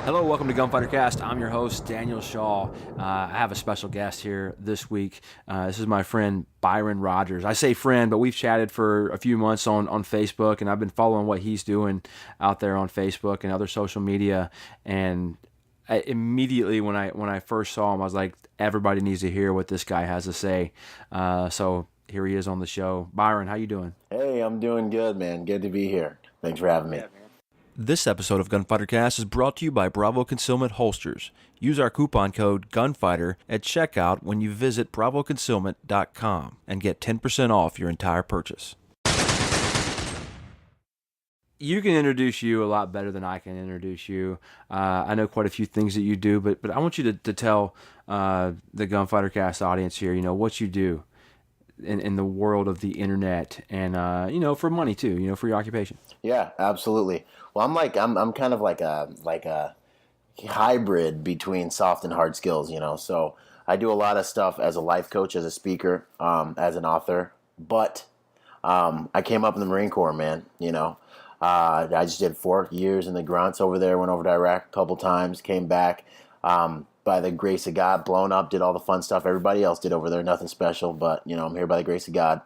Hello, welcome to Gunfighter Cast. I'm your host, Daniel Shaw. I have a special guest here this week. This is my friend, Byron Rogers. I say friend, but we've chatted for a few months on Facebook, and I've been following what he's doing out there on Facebook and other social media. And immediately when I first saw him, I was like, everybody needs to hear what this guy has to say. So here he is on the show. Byron, how you doing? Hey, I'm doing good, man. Good to be here. Thanks for having me. This episode of Gunfighter Cast is brought to you by Bravo Concealment Holsters. Use our coupon code GUNFIGHTER at checkout when you visit bravoconcealment.com and get 10% off your entire purchase. You can introduce you a lot better than I can introduce you. I know quite a few things that you do, but I want you to tell the Gunfighter Cast audience here, what you do in the world of the internet and, for money too, for your occupation. Yeah, absolutely. Well, I'm kind of like a hybrid between soft and hard skills, So I do a lot of stuff as a life coach, as a speaker, as an author. But I came up in the Marine Corps, man. I just did 4 years in the grunts over there. Went over to Iraq a couple times. Came back. By the grace of God, blown up. Did all the fun stuff everybody else did over there. Nothing special, but I'm here by the grace of God.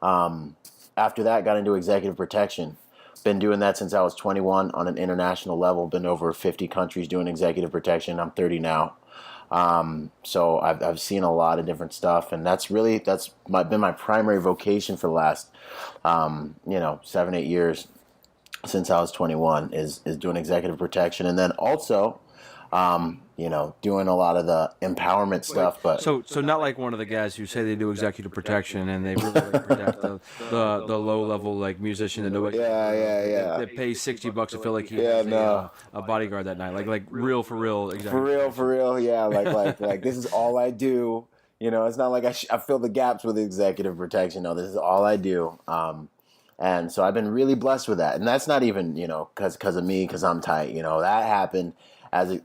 After that, got into executive protection. Been doing that since I was 21 on an international level. Been over 50 countries doing executive protection. I'm 30 now. So I've seen a lot of different stuff, and that's been my primary vocation for the last 7-8 years since I was 21 is doing executive protection, and then also doing a lot of the empowerment stuff. But so not like one of the guys who say they do executive protection and they really protect the low level musician that nobody that pays $60 to feel like he has a bodyguard that night, like real for real executive for real, yeah, like this is all I do. It's not like I fill the gaps with executive protection. No, this is all I do. And so I've been really blessed with that, and that's not even because of me, because I'm tight. That happened as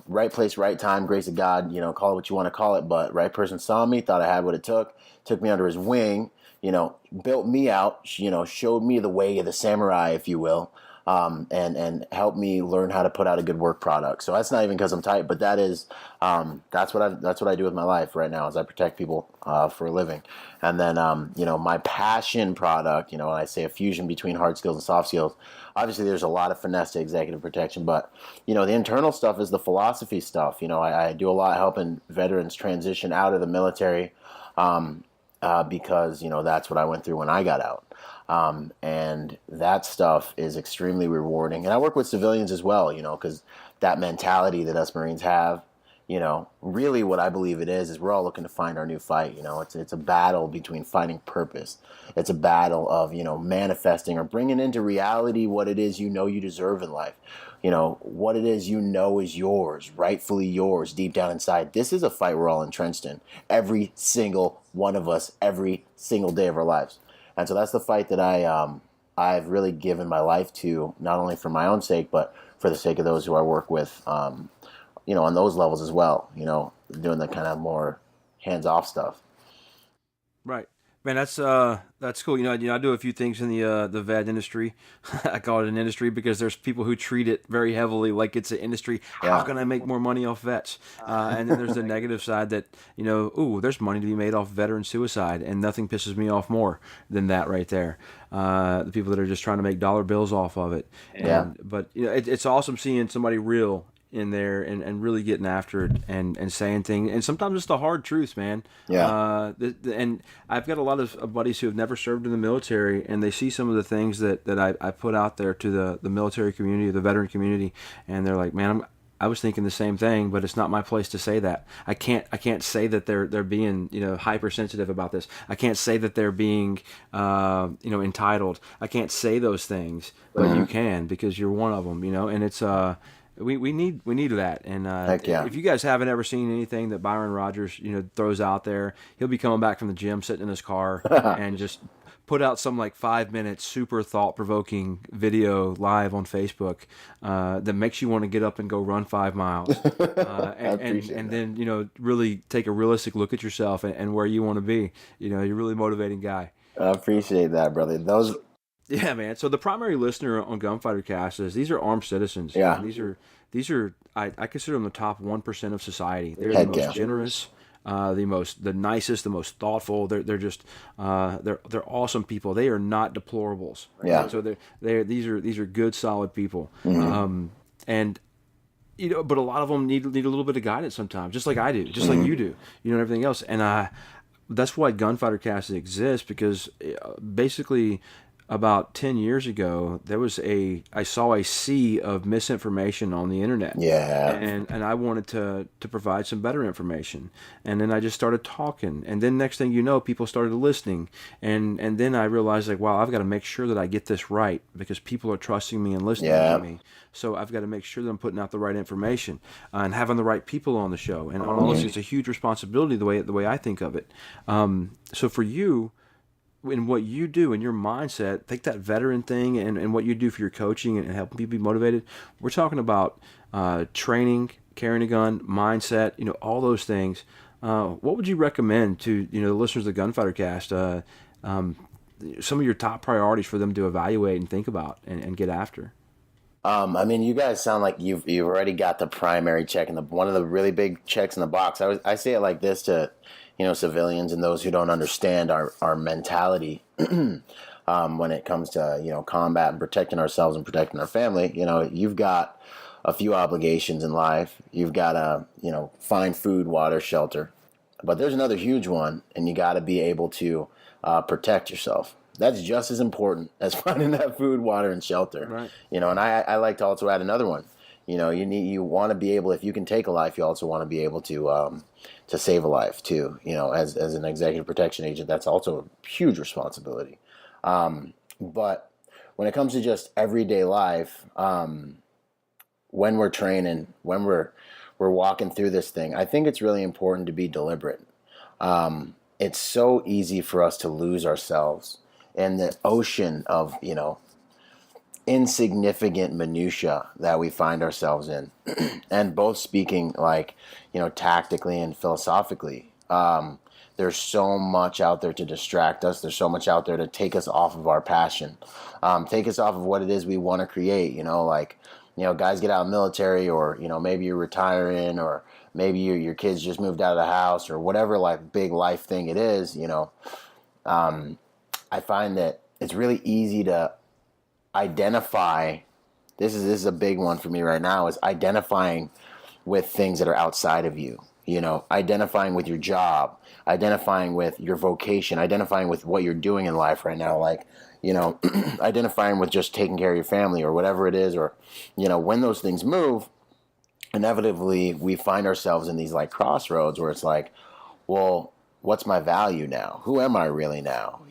right place, right time, grace of God. Call it what you want to call it, but right person saw me, thought I had what it took me under his wing. Built me out. Showed me the way of the samurai, if you will. And help me learn how to put out a good work product. So that's not even because I'm tight, but that is that's what I do with my life right now is I protect people for a living. And then my passion product, when I say a fusion between hard skills and soft skills, obviously there's a lot of finesse to executive protection, but the internal stuff is the philosophy stuff. I do a lot helping veterans transition out of the military because that's what I went through when I got out. And that stuff is extremely rewarding. And I work with civilians as well, because that mentality that us Marines have, really what I believe it is we're all looking to find our new fight. It's a battle between finding purpose. It's a battle of, manifesting or bringing into reality what it is you deserve in life. What it is is yours, rightfully yours, deep down inside. This is a fight we're all entrenched in. Every single one of us, every single day of our lives. And so that's the fight that I've really given my life to, not only for my own sake, but for the sake of those who I work with, on those levels as well, doing the kind of more hands-off stuff. Right. Man, that's cool. I do a few things in the vet industry. I call it an industry because there's people who treat it very heavily like it's an industry. How can I make more money off vets? And then there's the negative side that, there's money to be made off veteran suicide, and nothing pisses me off more than that right there. The people that are just trying to make dollar bills off of it. But it's awesome seeing somebody real in there and really getting after it and saying things, and sometimes it's the hard truth, man. And I've got a lot of buddies who have never served in the military, and they see some of the things that I put out there to the military community, the veteran community, and they're like, man, I was thinking the same thing, but it's not my place to say that. I can't say that they're being, hypersensitive about this. I can't say that they're being, entitled. I can't say those things, but you can, because you're one of them, and it's, we need that. And Heck yeah. if you guys haven't ever seen anything that Byron Rogers throws out there, he'll be coming back from the gym, sitting in his car, and just put out some like 5 minute super thought provoking video live on Facebook that makes you want to get up and go run 5 miles, and then really take a realistic look at yourself and where you want to be. You're a really motivating guy. I appreciate that, brother. Those. Yeah, man. So the primary listener on Gunfighter Cast is these are armed citizens. Yeah. These are I consider them the top 1% of society. They're Heck the most yeah. generous, the nicest, the most thoughtful. They're just they're awesome people. They are not deplorables. Right? Yeah. So these are good, solid people. And but a lot of them need a little bit of guidance sometimes, just like I do, just like you do, and everything else. And that's why Gunfighter Cast exists, because basically, about 10 years ago, I saw a sea of misinformation on the internet. Yeah. And I wanted to provide some better information. And then I just started talking. And then next thing you know, people started listening. And then I realized, like, wow, I've got to make sure that I get this right, because people are trusting me and listening to me. So I've got to make sure that I'm putting out the right information and having the right people on the show. And honestly, it's a huge responsibility the way I think of it. So for you, in what you do in your mindset, take that veteran thing and what you do for your coaching and helping people be motivated. We're talking about training, carrying a gun, mindset, all those things. What would you recommend to the listeners of the Gunfighter Cast? Some of your top priorities for them to evaluate and think about and get after. I mean, you guys sound like you've already got the primary check and one of the really big checks in the box. I say it like this to civilians and those who don't understand our mentality when it comes to combat and protecting ourselves and protecting our family. You've got a few obligations in life. You've got to find food, water, shelter, but there's another huge one, and you got to be able to protect yourself. That's just as important as finding that food, water, and shelter. Right. And I like to also add another one. You want to be able, if you can take a life, you also want to be able to save a life too. As an executive protection agent, that's also a huge responsibility. But when it comes to just everyday life, when we're training, when we're walking through this thing, I think it's really important to be deliberate. It's so easy for us to lose ourselves in the ocean of, insignificant minutia that we find ourselves in. And both speaking tactically and philosophically, there's so much out there to distract us. There's so much out there to take us off of our passion, take us off of what it is we want to create. Guys get out of the military, or, maybe you're retiring, or maybe your kids just moved out of the house, or whatever big life thing it is, I find that it's really easy to identify. This is a big one for me right now, is identifying with things that are outside of you, identifying with your job, identifying with your vocation, identifying with what you're doing in life right now, identifying with just taking care of your family or whatever it is, or, when those things move, inevitably we find ourselves in these crossroads where it's well, what's my value now? Who am I really now?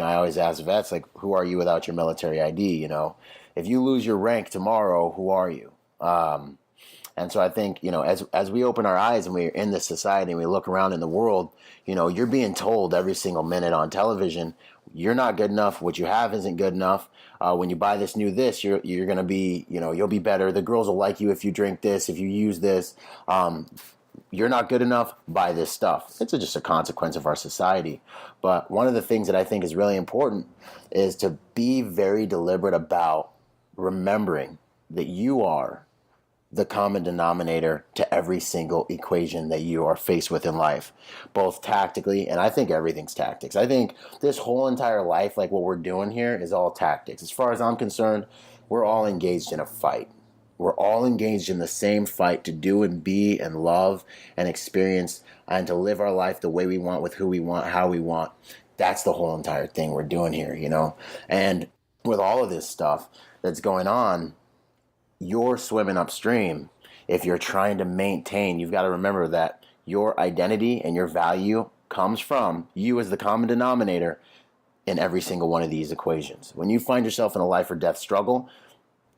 I always ask vets, who are you without your military ID? If you lose your rank tomorrow, who are you? And so I think, as we open our eyes and we're in this society and we look around in the world, you're being told every single minute on television, you're not good enough. What you have isn't good enough. When you buy this new this, you're going to be, you'll be better. The girls will like you if you drink this, if you use this. You're not good enough, buy this stuff. It's just a consequence of our society. But one of the things that I think is really important is to be very deliberate about remembering that you are the common denominator to every single equation that you are faced with in life, both tactically, and I think everything's tactics. I think this whole entire life, what we're doing here, is all tactics. As far as I'm concerned, we're all engaged in a fight. We're all engaged in the same fight to do and be and love and experience and to live our life the way we want, with who we want, how we want. That's the whole entire thing we're doing here, And with all of this stuff that's going on, you're swimming upstream, if you're trying to maintain, you've got to remember that your identity and your value comes from you as the common denominator in every single one of these equations. When you find yourself in a life or death struggle,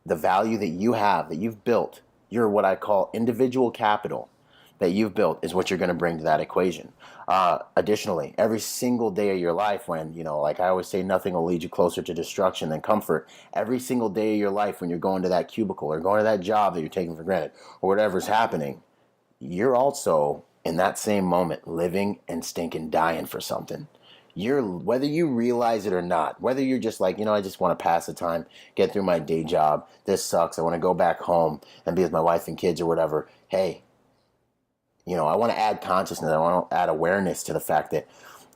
the value that you have, that you've built, your what I call individual capital that you've built is what you're going to bring to that equation. Additionally, every single day of your life when, like I always say, nothing will lead you closer to destruction than comfort. Every single day of your life when you're going to that cubicle or going to that job that you're taking for granted or whatever's happening, you're also in that same moment living and stinking dying for something. Whether you realize it or not, whether you're just like, I just want to pass the time, get through my day job, this sucks, I want to go back home and be with my wife and kids or whatever. Hey, I want to add consciousness, I want to add awareness to the fact that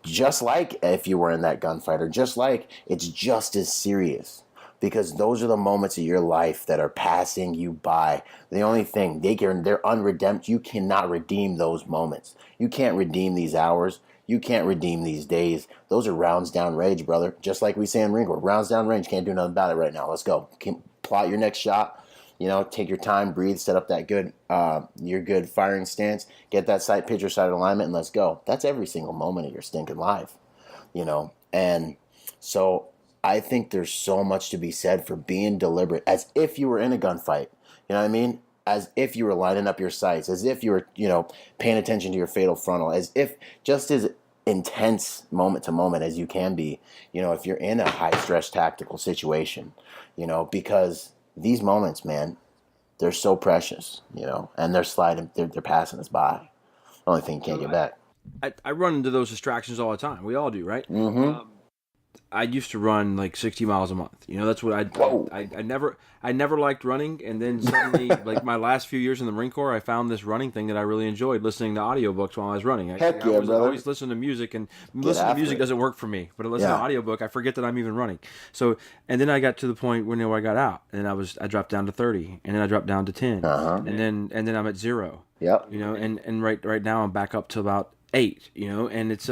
just like if you were in that gunfighter, just like it's just as serious, because those are the moments of your life that are passing you by. The only thing they're unredeemed. You cannot redeem those moments. You can't redeem these hours. You can't redeem these days. Those are rounds down range, brother. Just like we say in Marine Corps, rounds down range. Can't do nothing about it right now. Let's go. Plot your next shot. Take your time, breathe, set up that your good firing stance, get that sight picture, sight alignment, and let's go. That's every single moment of your stinking life, And so I think there's so much to be said for being deliberate, as if you were in a gunfight. You know what I mean? As if you were lining up your sights, as if you were, paying attention to your fatal frontal, as if just as intense moment to moment as you can be, if you're in a high stress tactical situation, because these moments, man, they're so precious, and they're passing us by. The only thing you can't get back. I run into those distractions all the time. We all do, right? Mm-hmm. I used to run like 60 miles a month. That's what I never liked running. And then suddenly, like my last few years in the Marine Corps, I found this running thing that I really enjoyed, listening to audiobooks while I was running. Heck yeah, brother. I always listen to music, and listening to music doesn't work for me. But I listen to audiobook, I forget that I'm even running. So, and then I got to the point where I got out, and I dropped down to 30, and then I dropped down to 10, and then I'm at 0. Yep. And right now I'm back up to about 8. And it's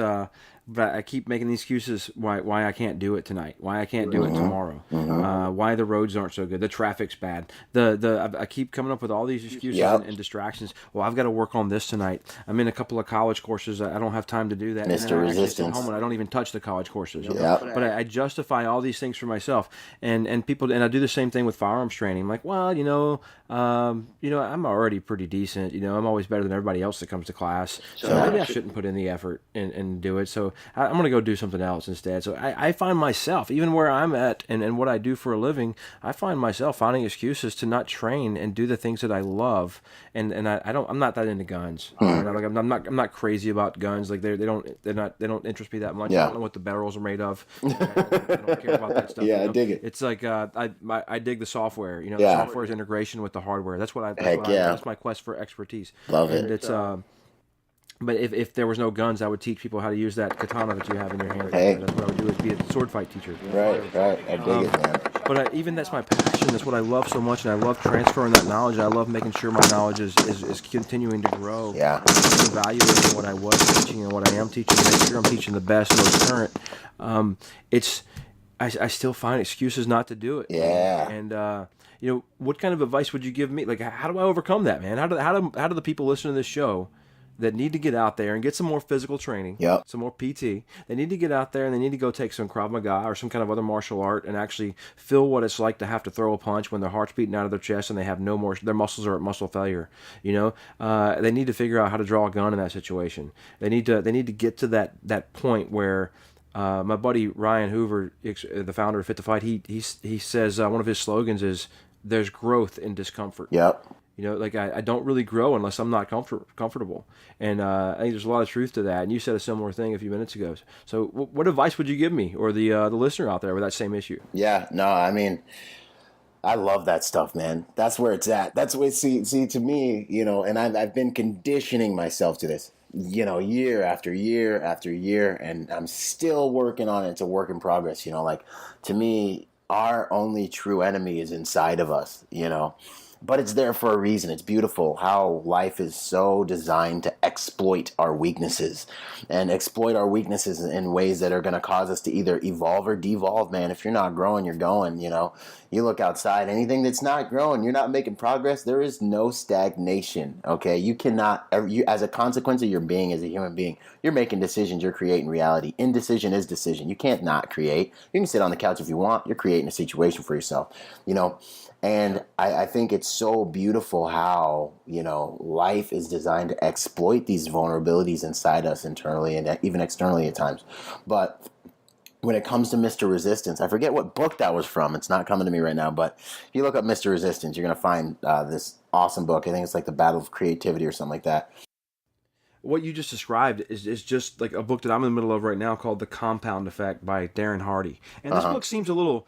but I keep making the excuses why I can't do it tonight, why I can't do it tomorrow, why the roads aren't so good, the traffic's bad. I keep coming up with all these excuses and distractions. Well, I've got to work on this tonight. I'm in a couple of college courses. I don't have time to do that. Mr. Resistance. At home and I don't even touch the college courses. But I justify all these things for myself, and people, and I do the same thing with firearms training. I'm like, well, I'm already pretty decent. I'm always better than everybody else that comes to class. So maybe I shouldn't put in the effort and do it. So I'm going to go do something else instead. So I find myself, even where I'm at and what I do for a living, I find myself finding excuses to not train and do the things that I love. And I'm not that into guns. I'm not crazy about guns. Like they don't interest me that much. I don't know what the barrels are made of. I don't care about that stuff. I dig it. It's like I dig the software. The software's integration with the hardware. That's my quest for expertise. Love it. And it's but if there was no guns, I would teach people how to use that katana that you have in your hand. Hey. That's what I would do, is be a sword fight teacher. Right. I dig it, man. But even that's my passion. That's what I love so much, and I love transferring that knowledge. I love making sure my knowledge is continuing to grow. Yeah. Evaluating what I was teaching and what I am teaching, make sure I'm teaching the best, most current. I still find excuses not to do it. Yeah. And what kind of advice would you give me? Like, how do I overcome that, man? How do the people listening to this show that need to get out there and get some more physical training, some more PT, they need to get out there and they need to go take some Krav Maga or some kind of other martial art and actually feel what it's like to have to throw a punch when their heart's beating out of their chest and they have no more, their muscles are at muscle failure. They need to figure out how to draw a gun in that situation. They need to get to that point where my buddy Ryan Hoover, the founder of Fit to Fight, he says one of his slogans is, "There's growth in discomfort." Yep. I don't really grow unless I'm not comfortable. And I think there's a lot of truth to that. And you said a similar thing a few minutes ago. So what advice would you give me or the listener out there with that same issue? Yeah, no, I mean, I love that stuff, man. That's where it's at. That's what, see to me, and I've been conditioning myself to this, year after year after year, and I'm still working on it. It's a work in progress, to me, our only true enemy is inside of us, but it's there for a reason. It's beautiful how life is so designed to exploit our weaknesses and exploit our weaknesses in ways that are going to cause us to either evolve or devolve, man. If you're not growing, you're going, you know. You look outside, anything that's not growing, you're not making progress, there is no stagnation, okay? You cannot, as a consequence of your being as a human being, you're making decisions, you're creating reality. Indecision is decision. You can't not create. You can sit on the couch if you want. You're creating a situation for yourself, you know. And I think it's so beautiful how, you know, life is designed to exploit these vulnerabilities inside us internally and even externally at times. But when it comes to Mr. Resistance, I forget what book that was from. It's not coming to me right now. But if you look up Mr. Resistance, you're going to find this awesome book. I think it's like The Battle of Creativity or something like that. What you just described is just like a book that I'm in the middle of right now called The Compound Effect by Darren Hardy. And this book seems a little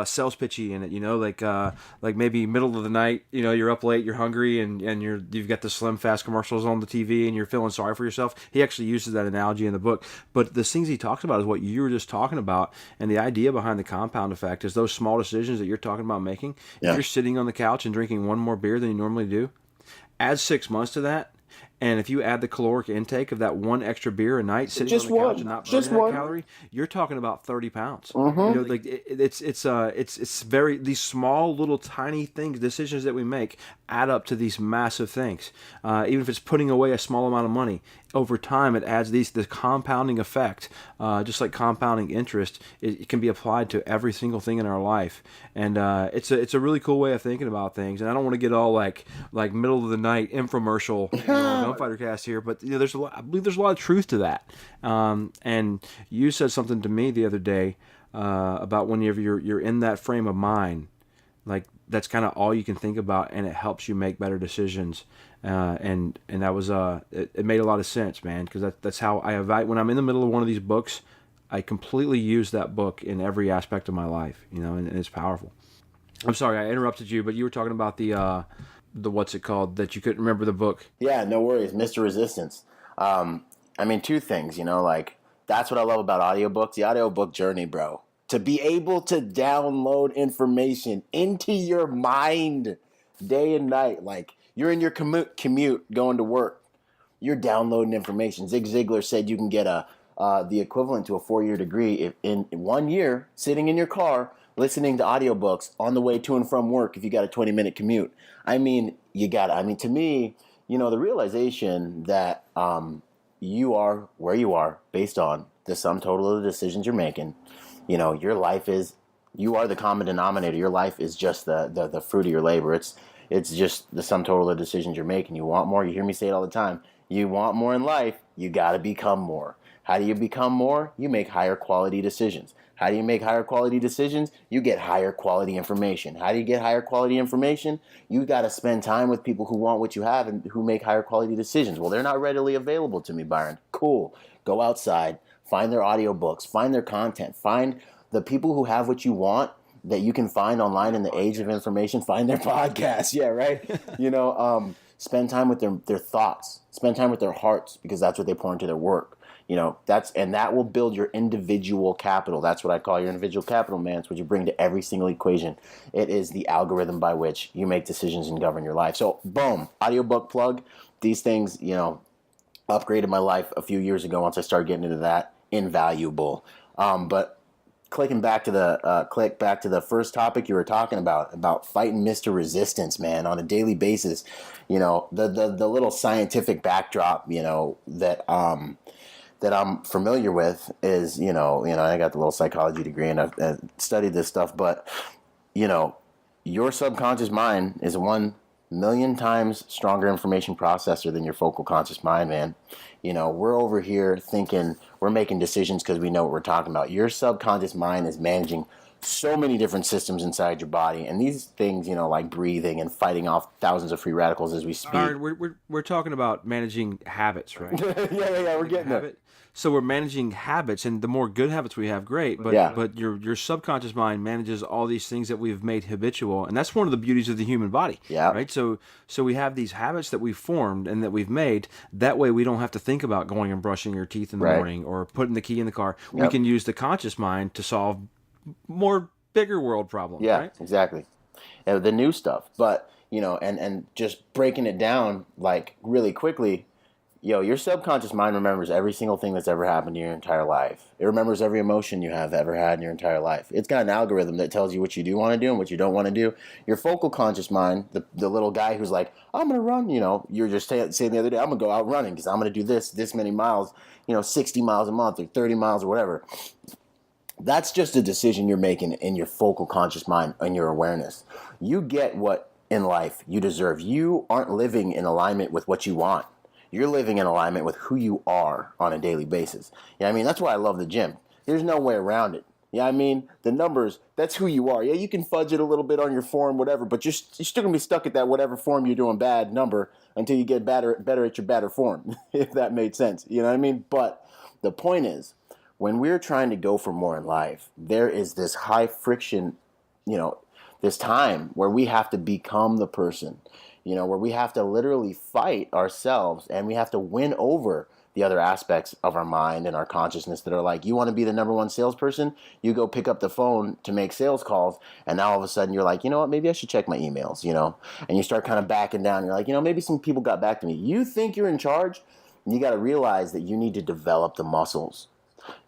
sales pitchy in it, you know, like maybe middle of the night, you know, you're up late, you're hungry, and you've got the Slim Fast commercials on the TV, and you're feeling sorry for yourself. He actually uses that analogy in the book, but the things he talks about is what you were just talking about, and the idea behind the compound effect is those small decisions that you're talking about making. Yeah. If you're sitting on the couch and drinking one more beer than you normally do, add 6 months to that. And if you add the caloric intake of that one extra beer a night, sitting on the couch and not burning that calorie, you're talking about 30 pounds. You know, like it's very, these small little tiny things, decisions that we make add up to these massive things. Even if it's putting away a small amount of money, over time it adds the compounding effect. Just like compounding interest, it can be applied to every single thing in our life. And it's a really cool way of thinking about things. And I don't want to get all like middle of the night infomercial, you know, Gunfighter Cast here, but you know, I believe there's a lot of truth to that. And you said something to me the other day about whenever you're in that frame of mind, like that's kind of all you can think about, and it helps you make better decisions. And that was it made a lot of sense, man, because that's how I evaluate when I'm in the middle of one of these books. I completely use that book in every aspect of my life, you know, and it's powerful. I'm sorry I interrupted you, but you were talking about the what's it called that you couldn't remember the book. Yeah, no worries, Mr. Resistance. I mean, two things, you know, like that's what I love about audiobooks, the audiobook journey, bro. To be able to download information into your mind day and night, like you're in your commute going to work, you're downloading information. Zig Ziglar said you can get the equivalent to a 4-year degree if in 1 year sitting in your car listening to audiobooks on the way to and from work if you got a 20-minute commute. I mean, to me, you know, the realization that you are where you are based on the sum total of the decisions you're making. You know, your life is, you are the common denominator. Your life is just the fruit of your labor. It's just the sum total of the decisions you're making. You want more. You hear me say it all the time. You want more in life, you got to become more. How do you become more? You make higher quality decisions. How do you make higher quality decisions? You get higher quality information. How do you get higher quality information? You got to spend time with people who want what you have and who make higher quality decisions. Well, they're not readily available to me, Byron. Cool. Go outside, find their audiobooks, find their content, find the people who have what you want that you can find online in the age of information, find their podcasts. Yeah, right? You know, spend time with their thoughts, spend time with their hearts, because that's what they pour into their work. You know, that will build your individual capital. That's what I call your individual capital, man. It's what you bring to every single equation. It is the algorithm by which you make decisions and govern your life. So, boom, audiobook plug. These things, you know, upgraded my life a few years ago once I started getting into that. Invaluable. But click back to the first topic you were talking about fighting Mr. Resistance, man, on a daily basis. You know, the little scientific backdrop, you know, that I'm familiar with is, you know, I got the little psychology degree and I've studied this stuff, but, you know, your subconscious mind is 1,000,000 times stronger information processor than your focal conscious mind, man. You know, we're over here thinking we're making decisions because we know what we're talking about. Your subconscious mind is managing so many different systems inside your body, and these things, you know, like breathing and fighting off thousands of free radicals as we speak. All right, we're talking about managing habits, right? yeah, we're getting it. So we're managing habits, and the more good habits we have, great. But your subconscious mind manages all these things that we've made habitual, and that's one of the beauties of the human body. Yeah. Right. So we have these habits that we've formed and that we've made. That way, we don't have to think about going and brushing your teeth in the morning or putting the key in the car. Yep. We can use the conscious mind to solve more bigger world problems. Yeah, right? Exactly. The new stuff, but and just breaking it down like really quickly. Your subconscious mind remembers every single thing that's ever happened in your entire life. It remembers every emotion you have ever had in your entire life. It's got an algorithm that tells you what you do want to do and what you don't want to do. Your focal conscious mind, the little guy who's like, I'm going to run, you're just saying the other day, I'm going to go out running because I'm going to do this many miles, 60 miles a month or 30 miles or whatever. That's just a decision you're making in your focal conscious mind and your awareness. You get what in life you deserve. You aren't living in alignment with what you want. You're living in alignment with who you are on a daily basis. That's why I love the gym. There's no way around it. The numbers, that's who you are. Yeah, you can fudge it a little bit on your form, whatever, but you're still going to be stuck at that whatever form you're doing bad number until you get better at your better form, if that made sense. But the point is, when we're trying to go for more in life, there is this high friction, this time where we have to become the person, where we have to literally fight ourselves and we have to win over the other aspects of our mind and our consciousness that are like, you want to be the number one salesperson? You go pick up the phone to make sales calls, and now all of a sudden you're like, you know what, maybe I should check my emails, and you start kind of backing down. You're like, maybe some people got back to me. You think you're in charge? You got to realize that you need to develop the muscles.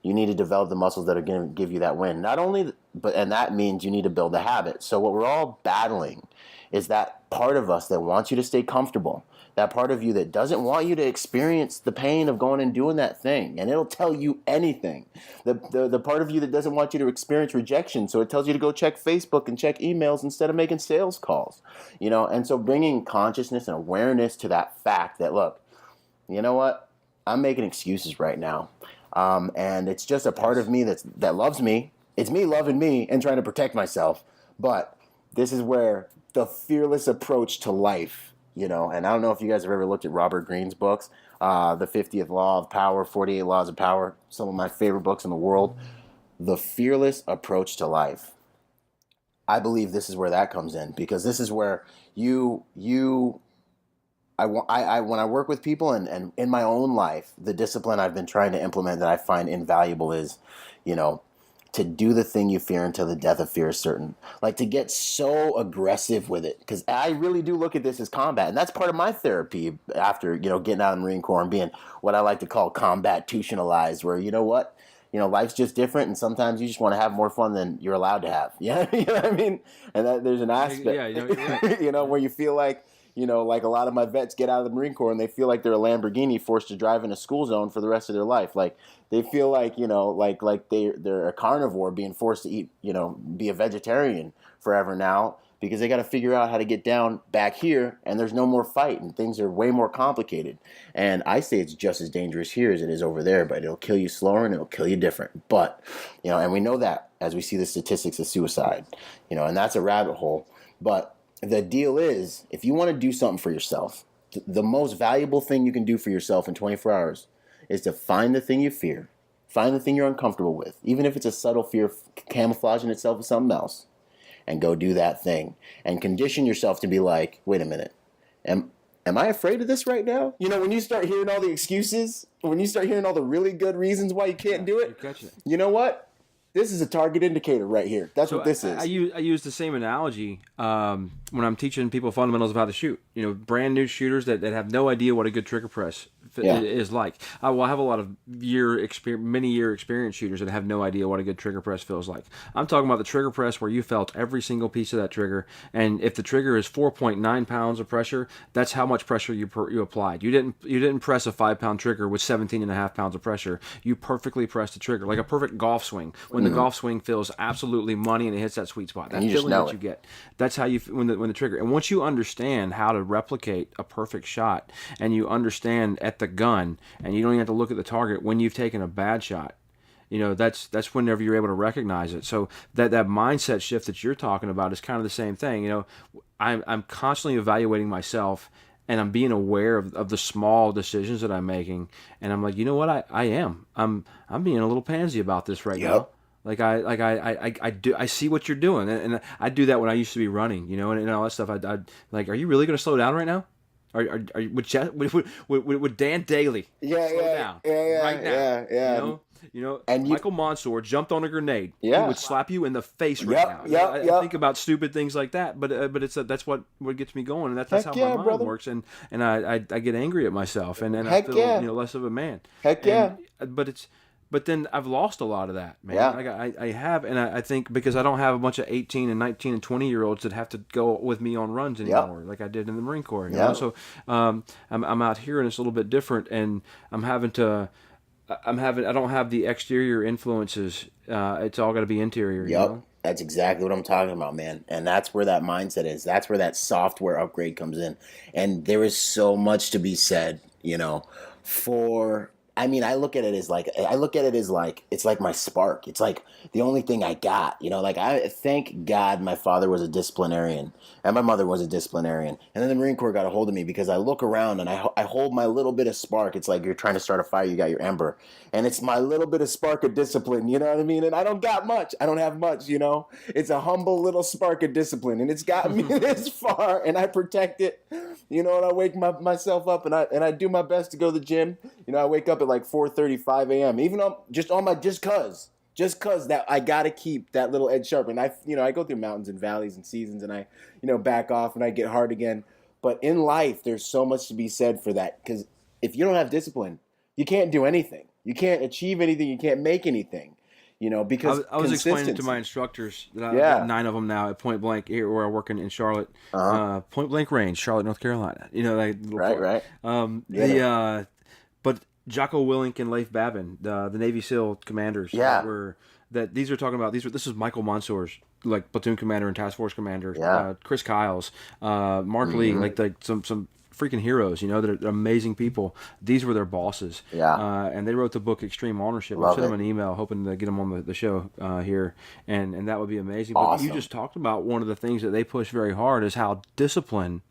You need to develop the muscles that are going to give you that win. Not only, and that means you need to build a habit. So what we're all battling is that part of us that wants you to stay comfortable, that part of you that doesn't want you to experience the pain of going and doing that thing, and it'll tell you anything. The part of you that doesn't want you to experience rejection, so it tells you to go check Facebook and check emails instead of making sales calls. And so bringing consciousness and awareness to that fact that, look, you know what? I'm making excuses right now. And it's just a part of me that loves me. It's me loving me and trying to protect myself. But this is where the fearless approach to life, and I don't know if you guys have ever looked at Robert Greene's books, The 50th Law of Power, 48 Laws of Power, some of my favorite books in the world. The fearless approach to life. I believe this is where that comes in, because this is where when I work with people and in my own life, the discipline I've been trying to implement that I find invaluable is, to do the thing you fear until the death of fear is certain. Like, to get so aggressive with it, because I really do look at this as combat, and that's part of my therapy after getting out of the Marine Corps and being what I like to call combat-tutionalized, where life's just different, and sometimes you just want to have more fun than you're allowed to have. Yeah, you know what I mean. And that there's an aspect, yeah, you're right. where you feel like. Like a lot of my vets get out of the Marine Corps and they feel like they're a Lamborghini forced to drive in a school zone for the rest of their life. Like they feel like, like they're a carnivore being forced to eat, be a vegetarian forever now because they got to figure out how to get down back here and there's no more fight and things are way more complicated. And I say it's just as dangerous here as it is over there, but it'll kill you slower and it'll kill you different. But, and we know that as we see the statistics of suicide, and that's a rabbit hole. But the deal is, if you want to do something for yourself, the most valuable thing you can do for yourself in 24 hours is to find the thing you fear, find the thing you're uncomfortable with, even if it's a subtle fear camouflaging itself with something else, and go do that thing. And condition yourself to be like, wait a minute, am I afraid of this right now? When you start hearing all the excuses, when you start hearing all the really good reasons why you can't do it, you know what? This is a target indicator right here. That's what this is. I use the same analogy when I'm teaching people fundamentals of how to shoot. Brand new shooters that have no idea what a good trigger press is like. I have a lot of many year experience shooters that have no idea what a good trigger press feels like. I'm talking about the trigger press where you felt every single piece of that trigger, and if the trigger is 4.9 pounds of pressure, that's how much pressure you applied. You didn't press a 5-pound trigger with 17.5 pounds of pressure. You perfectly pressed the trigger like a perfect golf swing. When the golf swing feels absolutely money and it hits that sweet spot, that feeling that you get, that's how you when the trigger. And once you understand how to replicate a perfect shot, and you understand at the gun, and you don't even have to look at the target when you've taken a bad shot, that's whenever you're able to recognize it. So that mindset shift that you're talking about is kind of the same thing. I'm constantly evaluating myself, and I'm being aware of the small decisions that I'm making, and I'm like, you know what, I'm being a little pansy about this right now. Like I see what you're doing, and I do that when I used to be running, and all that stuff. I like, are you really going to slow down right now? Would Dan Daly slow down right now? Yeah. You know, And Michael Mansour jumped on a grenade. He yeah, would slap you in the face right yep, now. yep, I yep. think about stupid things like that, but it's that's what gets me going, and that's how Heck my yeah, mind brother. works, and I get angry at myself, and I Heck feel yeah, less of a man, heck and yeah, but then I've lost a lot of that, man. yeah, Like I have, and I think because I don't have a bunch of 18 and 19 and 20-year-olds that have to go with me on runs yep, anymore, like I did in the Marine Corps. yep. So I'm out here, and it's a little bit different, and I'm having to. I don't have the exterior influences. It's all got to be interior, Yep. That's exactly what I'm talking about, man. And that's where that mindset is. That's where that software upgrade comes in. And there is so much to be said, for I mean, I look at it as like it's like my spark. It's like the only thing I got, like I thank God my father was a disciplinarian and my mother was a disciplinarian. And then the Marine Corps got a hold of me because I look around and I hold my little bit of spark. It's like you're trying to start a fire, you got your ember. And it's my little bit of spark of discipline, you know what I mean? And I don't got much. I don't have much, It's a humble little spark of discipline and it's gotten me this far and I protect it. And I wake myself up and I do my best to go to the gym. I wake up at like 4:35 a.m. Even just cause that I gotta keep that little edge sharp. And I go through mountains and valleys and seasons and I back off and I get hard again. But in life, there's so much to be said for that because if you don't have discipline, you can't do anything. You can't achieve anything. You can't make anything. Because I was explaining it to my instructors that I've got 9 of them now at Point Blank here where I work in Charlotte, Point Blank Range, Charlotte, North Carolina. Right. But Jocko Willink and Leif Babin, the Navy SEAL commanders, these are talking about this is Michael Mansour's like platoon commander and task force commander, Chris Kyle's, Mark Lee, like some freaking heroes, that are amazing people. These were their bosses. And they wrote the book Extreme Ownership. I'll send them an email hoping to get them on the show here, and that would be amazing. Awesome. But you just talked about one of the things that they push very hard is how discipline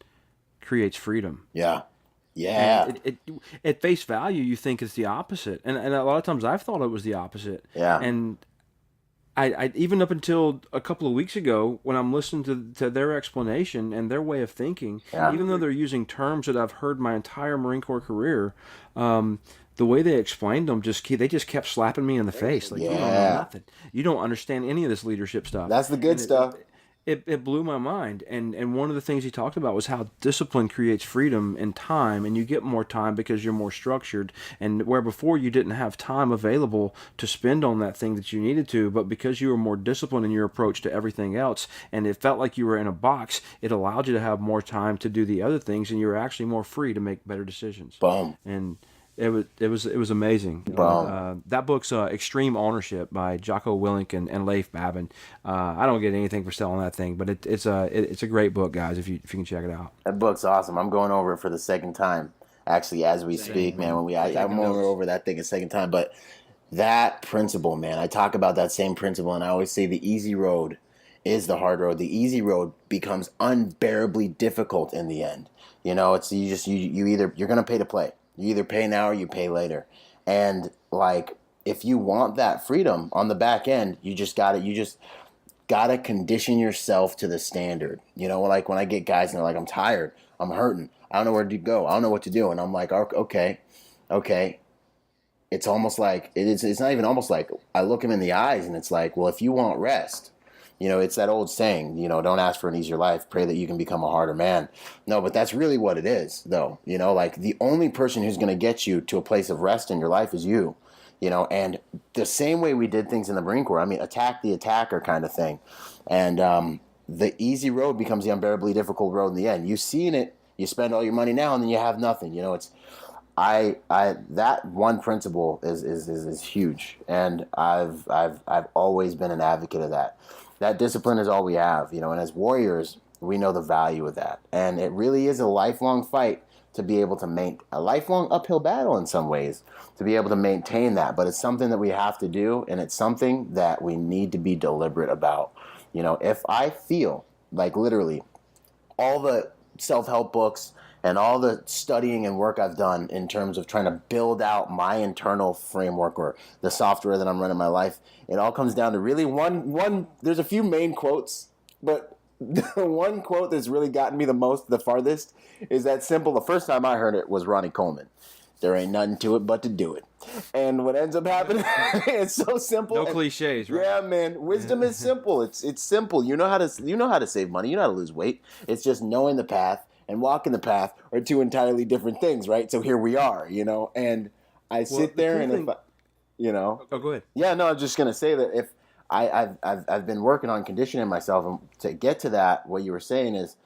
creates freedom. Yeah. And at face value, you think it's the opposite, and a lot of times I've thought it was the opposite. And I even up until a couple of weeks ago, when I'm listening to their explanation and their way of thinking, even though they're using terms that I've heard my entire Marine Corps career, the way they explained them they just kept slapping me in the face. Like, you don't know nothing. You don't understand any of this leadership stuff. That's the good stuff. It blew my mind, and one of the things he talked about was how discipline creates freedom and time, and you get more time because you're more structured, and where before you didn't have time available to spend on that thing that you needed to, but because you were more disciplined in your approach to everything else, and it felt like you were in a box, it allowed you to have more time to do the other things, and you were actually more free to make better decisions. Boom. And it was amazing. That book's Extreme Ownership by Jocko Willink and Leif Babin. I don't get anything for selling that thing, but it's a great book, guys. If you can check it out. That book's awesome. I'm going over it for the second time, actually, as we speak, man. I'm going over that thing a second time, but that principle, man. I talk about that same principle, and I always say the easy road is the hard road. The easy road becomes unbearably difficult in the end. It's you're gonna pay to play. You either pay now or you pay later. And like if you want that freedom on the back end, you just gotta condition yourself to the standard. Like when I get guys and they're like, I'm tired, I'm hurting, I don't know where to go, I don't know what to do. And I'm like, okay. It's almost like it's not even almost like I look them in the eyes and it's like, well, if you want rest, it's that old saying, don't ask for an easier life, pray that you can become a harder man. No, but that's really what it is, though. Like the only person who's going to get you to a place of rest in your life is you, and the same way we did things in the Marine Corps, attack the attacker kind of thing. And the easy road becomes the unbearably difficult road in the end. You've seen it, you spend all your money now and then you have nothing. That one principle is huge. And I've always been an advocate of that. That discipline is all we have, and as warriors, we know the value of that. And it really is a lifelong fight to be able to a lifelong uphill battle in some ways to be able to maintain that. But it's something that we have to do, and it's something that we need to be deliberate about. If I feel like literally all the self-help books and all the studying and work I've done in terms of trying to build out my internal framework or the software that I'm running my life, it all comes down to really one. There's a few main quotes, but the one quote that's really gotten me the farthest is that simple. The first time I heard it was Ronnie Coleman. there ain't nothing to it but to do it. And what ends up happening, it's so simple. No cliches, right? Yeah, man. Wisdom is simple. It's simple. You know how to save money. You know how to lose weight. It's just knowing the path and walking the path are two entirely different things, right? So here we are, and I sit there and if Oh, go ahead. Yeah, no, I was just gonna say that if I've been working on conditioning myself, and to get to that, what you were saying is,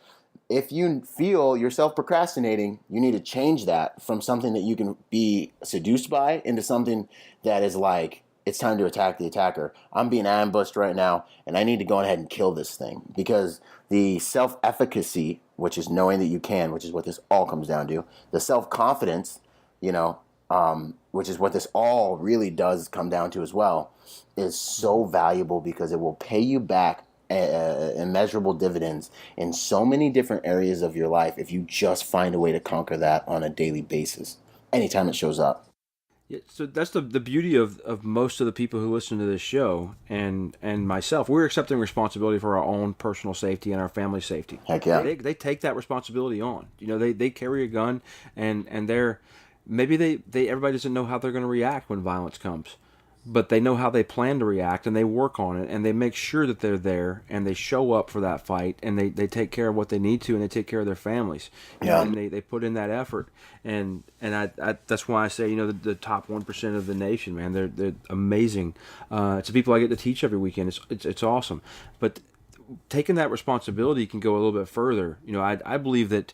if you feel yourself procrastinating, you need to change that from something that you can be seduced by into something that is like, it's time to attack the attacker. I'm being ambushed right now, and I need to go ahead and kill this thing. Because the self-efficacy, which is knowing that you can, which is what this all comes down to, the self-confidence, which is what this all really does come down to as well, is so valuable because it will pay you back immeasurable dividends in so many different areas of your life if you just find a way to conquer that on a daily basis, anytime it shows up. Yeah, so that's the beauty of most of the people who listen to this show and myself. We're accepting responsibility for our own personal safety and our family safety. Heck yeah. They take that responsibility on. They carry a gun and they're maybe they everybody doesn't know how they're going to react when violence comes. But they know how they plan to react, and they work on it, and they make sure that they're there, and they show up for that fight, and they take care of what they need to, and they take care of their families. Yeah. And they put in that effort. And I that's why I say, the top 1% of the nation, man, they're amazing. It's the people I get to teach every weekend. It's awesome. But taking that responsibility can go a little bit further. I believe that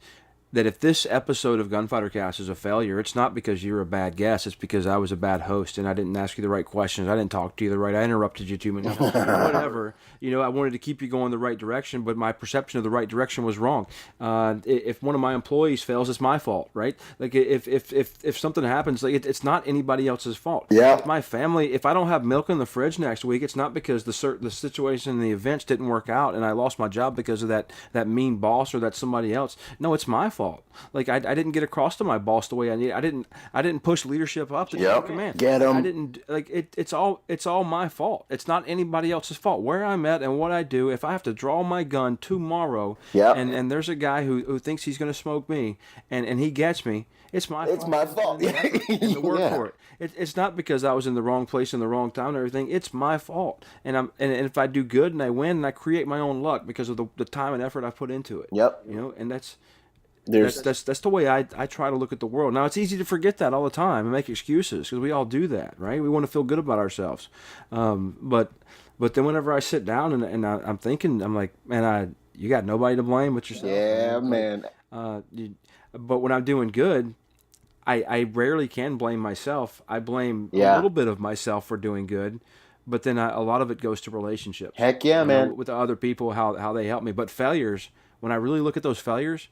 if this episode of Gunfighter Cast is a failure, it's not because you're a bad guest. It's because I was a bad host and I didn't ask you the right questions. I didn't talk to you the right. I interrupted you too many times. Whatever. I wanted to keep you going the right direction, but my perception of the right direction was wrong. If one of my employees fails, it's my fault, right? Like if something happens, like it's not anybody else's fault. Yeah. If my family, if I don't have milk in the fridge next week, it's not because the situation and the events didn't work out and I lost my job because of that mean boss or that somebody else. No, it's my fault. Like I didn't get across to my boss the way I needed. I didn't push leadership up to take command. Get him. I didn't like it. It's all my fault. It's not anybody else's fault. Where I'm at and what I do. If I have to draw my gun tomorrow, and there's a guy who thinks he's going to smoke me, and he gets me. It's my fault. It's my fault. And the work for it. It's not because I was in the wrong place in the wrong time and everything. It's my fault. And if I do good and I win, and I create my own luck because of the time and effort I put into it. Yep. And that's the way I try to look at the world. Now, it's easy to forget that all the time and make excuses because we all do that, right? We want to feel good about ourselves. But then whenever I sit down and I'm thinking, I'm like, man, you got nobody to blame but yourself. Yeah, man. But when I'm doing good, I rarely can blame myself. I blame a little bit of myself for doing good. But then a lot of it goes to relationships. Heck yeah, man. With the other people, how they help me. But failures, when I really look at those failures,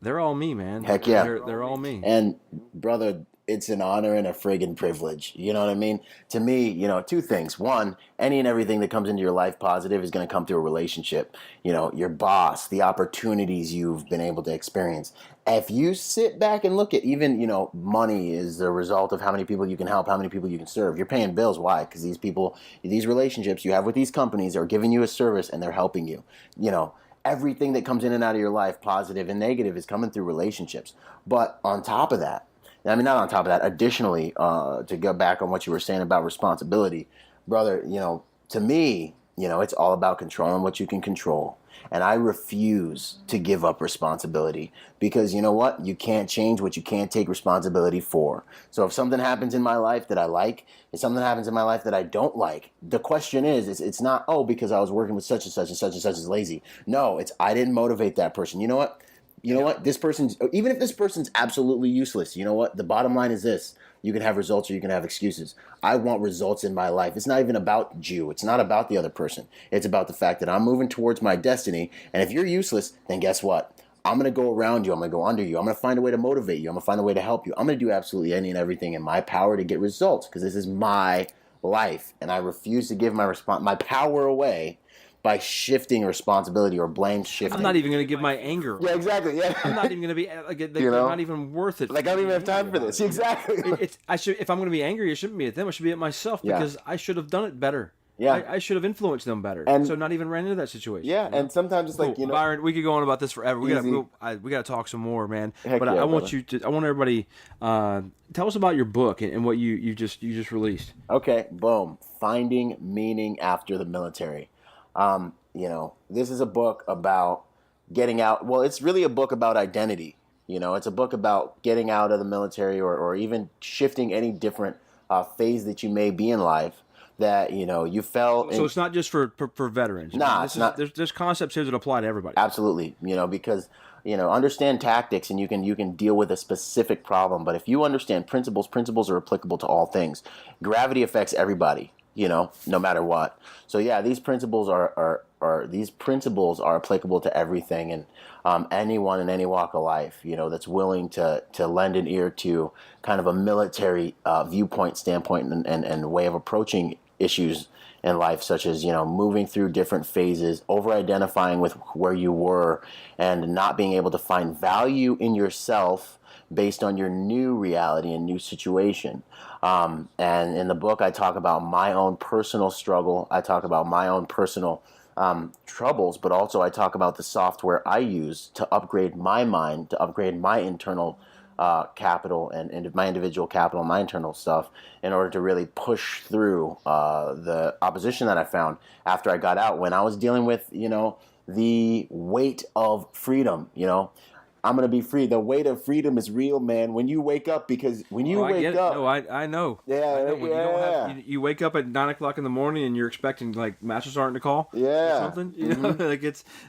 they're all me, man. Heck yeah. They're all me. And, brother, it's an honor and a friggin' privilege. You know what I mean? To me, two things. One, any and everything that comes into your life positive is going to come through a relationship. Your boss, the opportunities you've been able to experience. If you sit back and look at even, money is the result of how many people you can help, how many people you can serve. You're paying bills. Why? Because these people, these relationships you have with these companies are giving you a service and they're helping you. Everything that comes in and out of your life, positive and negative, is coming through relationships. But on top of that, not on top of that, additionally, to go back on what you were saying about responsibility, brother, to me, it's all about controlling what you can control. And I refuse to give up responsibility because you know what? You can't change what you can't take responsibility for. So if something happens in my life that I like, if something happens in my life that I don't like, the question is it's not, because I was working with such and such and such and such is lazy. No, it's I didn't motivate that person. You know what? This person's, even if this person's absolutely useless, you know what? The bottom line is this. You can have results or you can have excuses. I want results in my life. It's not even about you. It's not about the other person. It's about the fact that I'm moving towards my destiny. And if you're useless, then guess what? I'm going to go around you. I'm going to go under you. I'm going to find a way to motivate you. I'm going to find a way to help you. I'm going to do absolutely any and everything in my power to get results because this is my life. And I refuse to give my power away by shifting responsibility or blame shifting. I'm not even going to give my anger. Yeah, exactly. Yeah. I'm not even going to be like they're not even worth it. Like I don't even have time for this. Exactly. If I'm going to be angry, it shouldn't be at them. It should be at myself because I should have done it better. Yeah. I should have influenced them better. And so not even ran into that situation. yeah, and sometimes it's like, Byron, we could go on about this forever. We Easy. gotta talk some more, man. Heck But yeah, I want brother. I want everybody tell us about your book and what you just released. Okay, boom. Finding meaning after the military. This is a book about getting out. Well, it's really a book about identity. It's a book about getting out of the military, or even shifting any different phase that you may be in life that, you fell in. So it's not just for veterans. Nah, it's not. There's concepts here that apply to everybody. Absolutely, because understand tactics, and you can deal with a specific problem. But if you understand principles are applicable to all things. Gravity affects everybody, no matter what. So yeah, these principles are applicable to everything, and anyone in any walk of life, that's willing to lend an ear to kind of a military viewpoint, standpoint, and way of approaching issues in life, such as moving through different phases, over identifying with where you were, and not being able to find value in yourself based on your new reality and new situation. And in the book, I talk about my own personal struggle. I talk about my own personal troubles, but also I talk about the software I use to upgrade my mind, to upgrade my internal capital and my individual capital, my internal stuff, in order to really push through the opposition that I found after I got out, when I was dealing with, the weight of freedom. I'm going to be free. The weight of freedom is real, man. When you wake up, because when you wake up. No, I know. Yeah, I know. When you wake up at 9 o'clock in the morning and you're expecting like Master Sergeant to call. Yeah. Or something. Like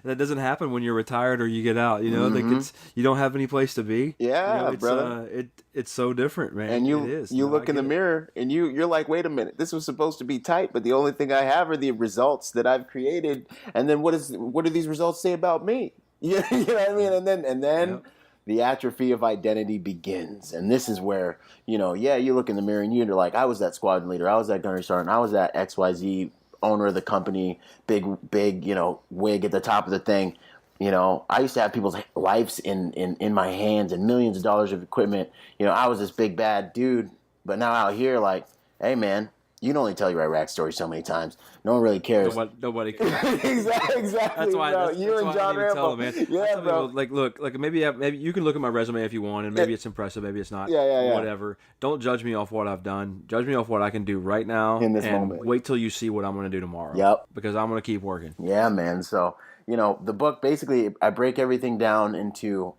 that doesn't happen when you're retired or you get out. Like you don't have any place to be. Yeah, it's, brother. It's so different, man. And it is. You look in the mirror and you're like, wait a minute, this was supposed to be tight, but the only thing I have are the results that I've created. And then what do these results say about me? You know what I mean? And then yep. The atrophy of identity begins. And this is where, you look in the mirror and you're like, I was that squadron leader, I was that gunnery sergeant, I was that XYZ owner of the company, big, wig at the top of the thing. I used to have people's lives in my hands and millions of dollars of equipment. I was this big bad dude, but now out here, like, hey man, you can only tell your Iraq story so many times. No one really cares. Nobody cares. exactly. That's why. Bro. That's And why John I didn't even tell Rambo. them, man. Yeah, bro. People, look, maybe you can look at my resume if you want, and maybe it's impressive, maybe it's not. Yeah. Whatever. Don't judge me off what I've done. Judge me off what I can do right now in this and moment. Wait till you see what I'm going to do tomorrow. Yep. Because I'm going to keep working. Yeah, man. So the book, basically, I break everything down into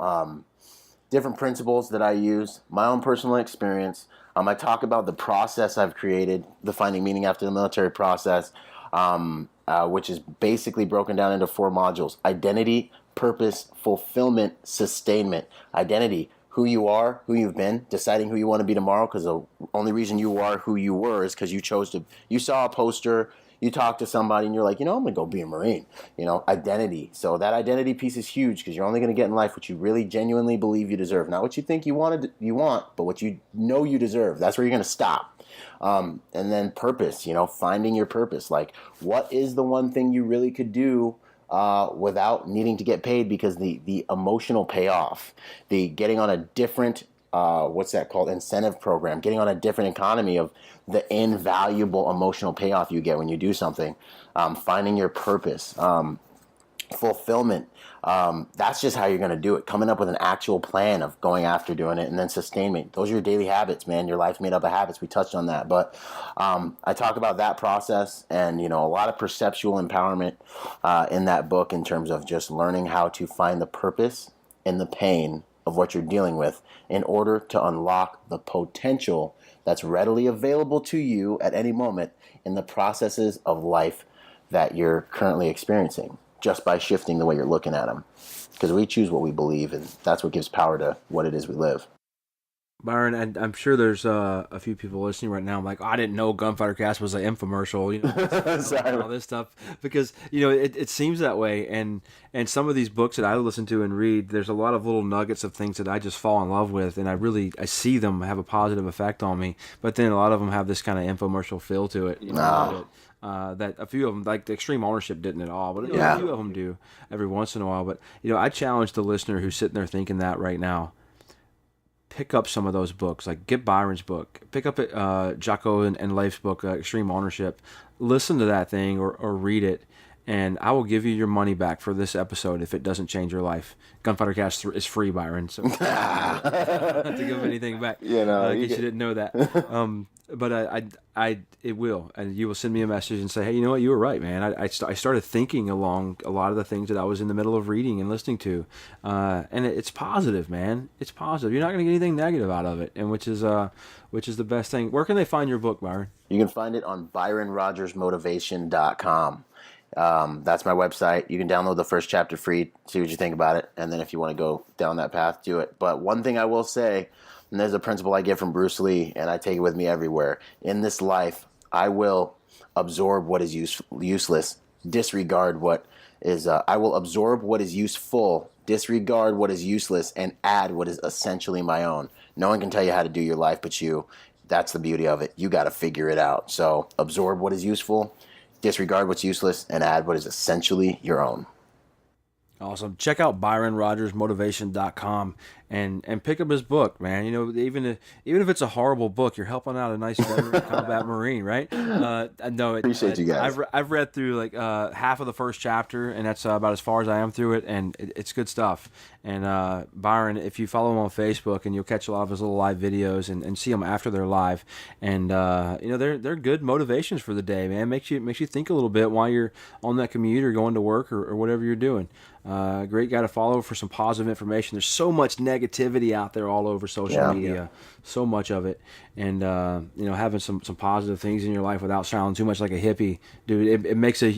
different principles that I use, my own personal experience. I talk about the process I've created, the finding meaning after the military process, which is basically broken down into 4 modules: identity, purpose, fulfillment, sustainment. Identity, who you are, who you've been, deciding who you want to be tomorrow, because the only reason you are who you were is because you saw a poster, you talked to somebody, and you're like, I'm going to go be a Marine. Identity. So that identity piece is huge, because you're only going to get in life what you really genuinely believe you deserve. Not what you think you want, but what you know you deserve. That's where you're going to stop. And then purpose, finding your purpose. Like, what is the one thing you really could do without needing to get paid? Because the emotional payoff, the getting on a different what's that called? Incentive program, getting on a different economy of the invaluable emotional payoff you get when you do something, finding your purpose, fulfillment. That's just how you're going to do it. Coming up with an actual plan of going after doing it, and then sustainment. Those are your daily habits, man. Your life's made up of habits. We touched on that, but I talk about that process, and a lot of perceptual empowerment in that book, in terms of just learning how to find the purpose in the pain of what you're dealing with, in order to unlock the potential that's readily available to you at any moment in the processes of life that you're currently experiencing, just by shifting the way you're looking at them. Because we choose what we believe, and that's what gives power to what it is we live. Byron, I'm sure there's a few people listening right now. I'm like, I didn't know Gunfighter Cast was an infomercial, Sorry. all this stuff, because it seems that way. And some of these books that I listen to and read, there's a lot of little nuggets of things that I just fall in love with, and I see them have a positive effect on me. But then a lot of them have this kind of infomercial feel to it. That a few of them, like the Extreme Ownership, didn't at all, but a few of them do every once in a while. But I challenge the listener who's sitting there thinking that right now. pick up some of those books. Like get Byron's book, pick up Jocko and Leif's book, Extreme Ownership. Listen to that thing or read it, and I will give you your money back for this episode if it doesn't change your life. Gunfighter Cast is free, Byron, so I don't have to give anything back. You know, in case you didn't know that. But it will, and you will send me a message and say, hey, you know what, you were right, man. I started thinking along a lot of the things that I was in the middle of reading and listening to, and it's positive, man. It's positive. You're not going to get anything negative out of it, and which is the best thing. Where can they find your book, Byron? You can find it on ByronRogersMotivation.com. That's my website. You can download the first chapter free, see what you think about it, and then if you want to go down that path, do it. But one thing I will say, and there's a principle I get from Bruce Lee, and I take it with me everywhere. In this life, I will absorb what is useless, disregard what is. I will absorb what is useful, disregard what is useless, and add what is essentially my own. No one can tell you how to do your life but you. That's the beauty of it. You got to figure it out. So absorb what is useful, disregard what's useless, and add what is essentially your own. Awesome. Check out ByronRogersMotivation.com and pick up his book, man. You know, even if it's a horrible book, you're helping out a nice veteran combat Marine, right? Appreciate you guys. I've read through like half of the first chapter, and that's about as far as I am through it, and it's good stuff. And Byron, if you follow him on Facebook, and you'll catch a lot of his little live videos and see them after they're live, and you know they're good motivations for the day, man. Makes you think a little bit while you're on that commute or going to work or whatever you're doing. Great guy to follow for some positive information. There's so much negativity out there all over social media, so much of it, and you know, having some positive things in your life without sounding too much like a hippie, dude, it makes a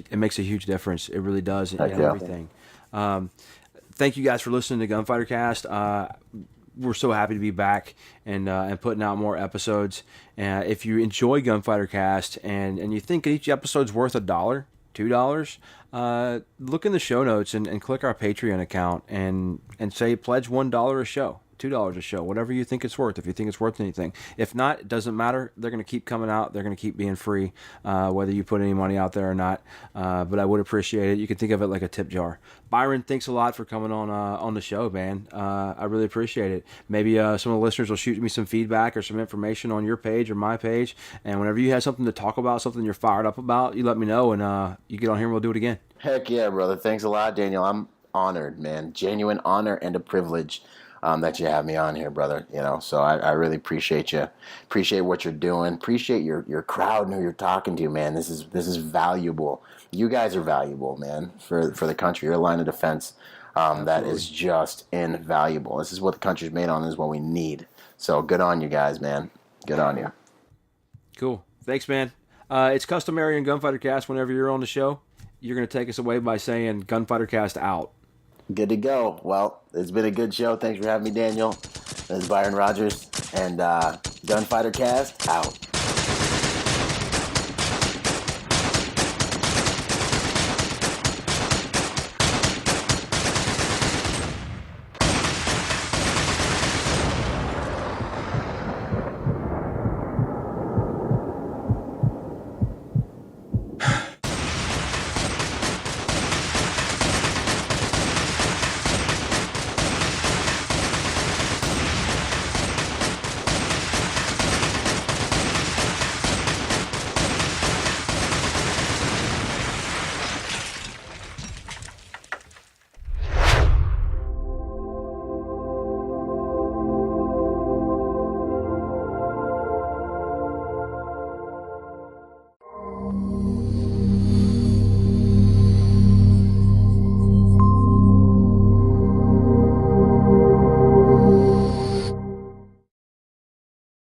huge difference. It really does in everything. Thank you guys for listening to Gunfighter Cast. We're so happy to be back and putting out more episodes. If you enjoy Gunfighter Cast and you think each episode's worth $1, $2, look in the show notes and click our Patreon account and say pledge $1 a show, $2 a show, whatever you think it's worth, if you think it's worth anything. If not, it doesn't matter. They're going to keep coming out. They're going to keep being free, whether you put any money out there or not. But I would appreciate it. You can think of it like a tip jar. Byron, thanks a lot for coming on the show, man. I really appreciate it. Maybe some of the listeners will shoot me some feedback or some information on your page or my page. And whenever you have something to talk about, something you're fired up about, you let me know, and you get on here and we'll do it again. Heck yeah, brother. Thanks a lot, Daniel. I'm honored, man. Genuine honor and a privilege that you have me on here, brother. You know, so I really appreciate you. Appreciate what you're doing. Appreciate your crowd and who you're talking to, man. This is valuable. You guys are valuable, man, for the country. You're a line of defense that is just invaluable. This is what the country's made on. This is what we need. So good on you guys, man. Good on you. Cool. Thanks, man. It's customary in Gunfighter Cast whenever you're on the show, you're going to take us away by saying Gunfighter Cast out. Good to go. Well, it's been a good show. Thanks for having me, Daniel. This is Byron Rogers, and Gunfighter Cast out.